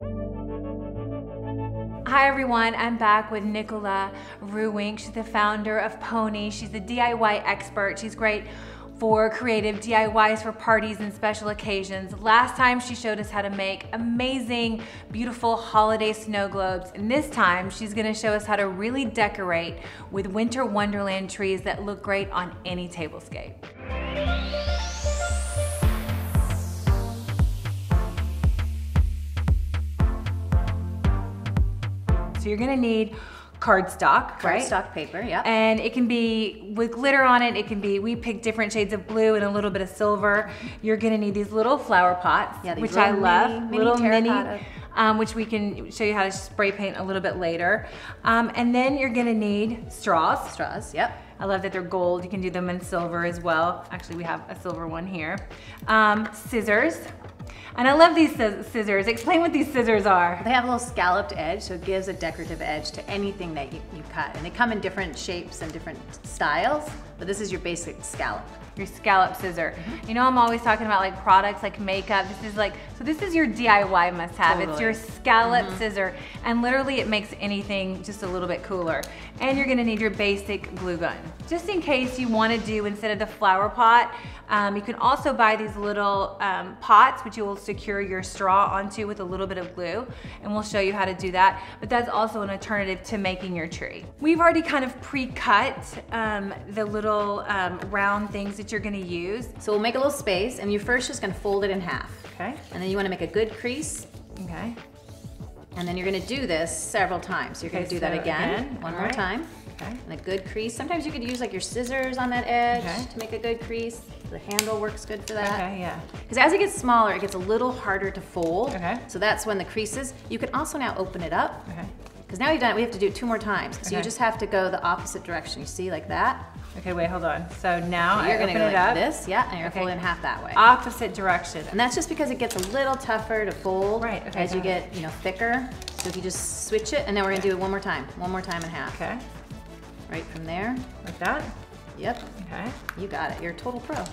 Hi everyone, I'm back with Nicola Vruwink. She's the founder of Poni. She's a DIY expert. She's great for creative DIYs for parties and special occasions. Last time she showed us how to make amazing, beautiful holiday snow globes. And this time she's gonna show us how to really decorate with winter wonderland trees that look great on any tablescape. So you're gonna need cardstock, right? Cardstock paper, yeah. And it can be with glitter on it. It can be, we picked different shades of blue and a little bit of silver. You're gonna need these little flower pots, which I love. Little mini, which we can show you how to spray paint a little bit later. And then you're gonna need straws. Straws, yep. I love that they're gold. You can do them in silver as well. Actually, we have a silver one here. Scissors. And I love these scissors. Explain what these scissors are. They have a little scalloped edge, so it gives a decorative edge to anything that you cut. And they come in different shapes and different styles, but this is your basic scallop. Your scallop scissor. You know, I'm always talking about like products like makeup. This is like, so this is your DIY must have. Totally. It's your scallop scissor, and literally it makes anything just a little bit cooler. And you're gonna need your basic glue gun. Just in case you wanna do, instead of the flower pot, you can also buy these little pots which you will secure your straw onto with a little bit of glue, and we'll show you how to do that. But that's also an alternative to making your tree. We've already kind of pre-cut the little round things that you're gonna use. So we'll make a little space, and you're first just gonna fold it in half. Okay. And then you wanna make a good crease. Okay. And then you're gonna do this several times. So you're gonna do that again. One more time. Okay. And a good crease. Sometimes you could use like your scissors on that edge to make a good crease. The handle works good for that. Okay, yeah. Because as it gets smaller, it gets a little harder to fold. Okay. So that's when the creases. You can also now open it up. Okay. Because now you've done it, we have to do it 2 more times. So you just have to go the opposite direction. You see, like that. Okay, wait, hold on. So now You're gonna open go it like up. this, yeah, and you're gonna fold it in half that way. Opposite direction. And that's just because it gets a little tougher to fold as you get, thicker. So if you just switch it, and then we're gonna do it one more time in half. Okay. Right from there. Like that? Yep. Okay. You got it. You're a total pro.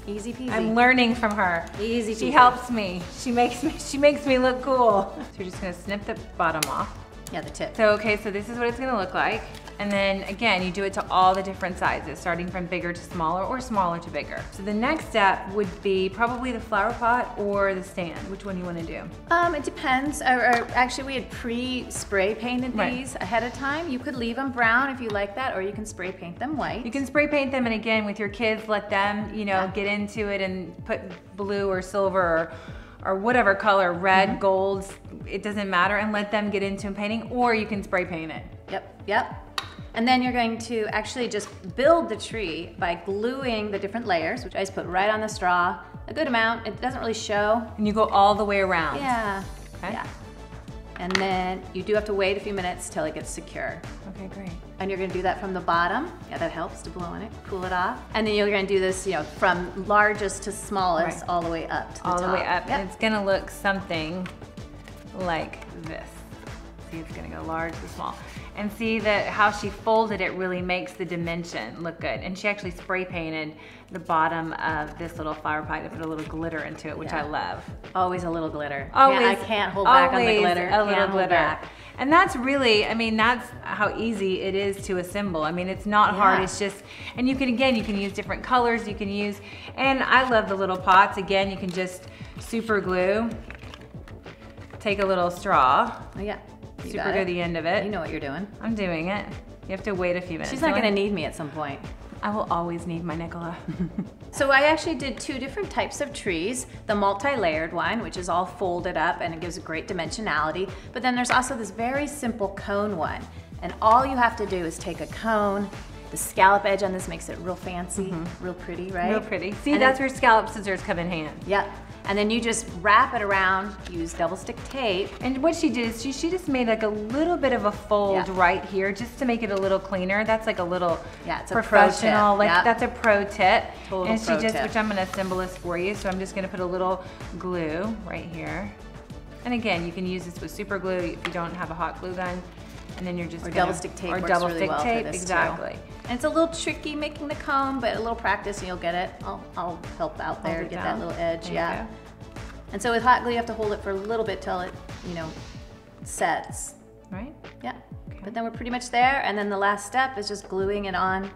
Easy peasy. I'm learning from her. Easy peasy. She helps me. She makes me look cool. So you're just gonna snip the bottom off. Yeah, the tip. So, okay, so this is what it's gonna look like. And then again, you do it to all the different sizes, starting from bigger to smaller or smaller to bigger. So the next step would be probably the flower pot or the stand. Which one you wanna do? It depends. Actually, we had pre-spray painted these ahead of time. You could leave them brown if you like that, or you can spray paint them white. You can spray paint them, and again, with your kids, let them, get into it and put blue or silver or whatever color, red, gold, it doesn't matter, and let them get into painting, or you can spray paint it. Yep. And then you're going to actually just build the tree by gluing the different layers, which I just put right on the straw, a good amount. It doesn't really show. And you go all the way around. Yeah. Okay. Yeah. And then you do have to wait a few minutes till it gets secure. Okay, great. And you're gonna do that from the bottom. Yeah, that helps to blow in it, cool it off. And then you're gonna do this, from largest to smallest, all the way up to the top. All the way up. Yep. And it's gonna look something like this. See, it's gonna go large to small. And see that how she folded it really makes the dimension look good. And she actually spray painted the bottom of this little flower pot to put a little glitter into it, which I love. Always a little glitter. Always, I can't hold back on the glitter. A little glitter. And that's really, that's how easy it is to assemble. It's not hard, it's just, and you can use different colors, you can use, and I love the little pots. Again, you can just super glue, take a little straw. Oh yeah. Super glue the end of it. You know what you're doing. I'm doing it. You have to wait a few minutes. She's not gonna need me at some point. I will always need my Nicola. So I actually did 2 different types of trees. The multi-layered one, which is all folded up and it gives a great dimensionality. But then there's also this very simple cone one. And all you have to do is take a cone. The scallop edge on this makes it real fancy, real pretty, right? Real pretty. See, and that's where scallop scissors come in hand. Yep. And then you just wrap it around, use double stick tape. And what she did is she just made like a little bit of a fold right here just to make it a little cleaner. That's like a little it's professional, a pro tip. that's a pro tip. Total and she pro just, tip. which I'm gonna assemble this for you. So I'm just gonna put a little glue right here. And again, you can use this with super glue if you don't have a hot glue gun. And then you're just double stick tape or works double really stick well tape, for this exactly. Too. And it's a little tricky making the cone, but a little practice and you'll get it. I'll help out there, get that little edge, And so with hot glue, you have to hold it for a little bit till it you know, sets. Right? Yeah. Okay. But then we're pretty much there, and then the last step is just gluing it on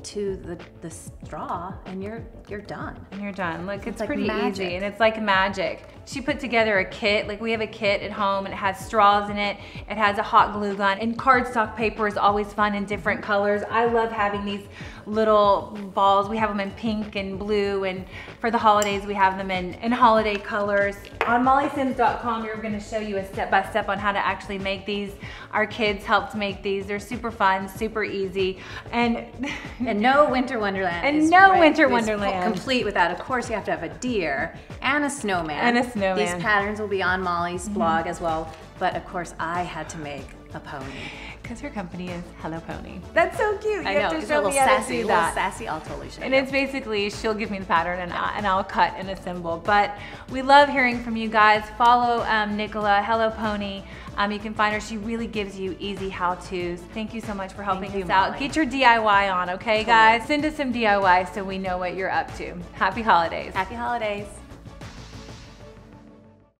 to the straw, and you're done. And you're done. Look, it's like pretty magic. easy, and it's like magic. She put together a kit, like we have a kit at home, and it has straws in it, it has a hot glue gun, and cardstock paper is always fun in different colors. I love having these little balls. We have them in pink and blue, and for the holidays we have them in holiday colors. On mollysims.com, we're gonna show you a step-by-step on how to actually make these. Our kids helped make these. They're super fun, super easy, and no winter wonderland. And no winter wonderland. Complete without, of course, you have to have a deer and a snowman. And a snowman. These patterns will be on Molly's blog as well. But of course, I had to make a pony. Because her company is Hello Pony. That's so cute. I know, it's a little sassy, I'll totally show you. And it's basically, she'll give me the pattern and I'll cut and assemble. But we love hearing from you guys. Follow Nicola, Hello Pony. You can find her. She really gives you easy how-tos. Thank you so much for helping us out. Molly. Get your DIY on, okay, guys? Send us some DIY so we know what you're up to. Happy holidays. Happy holidays.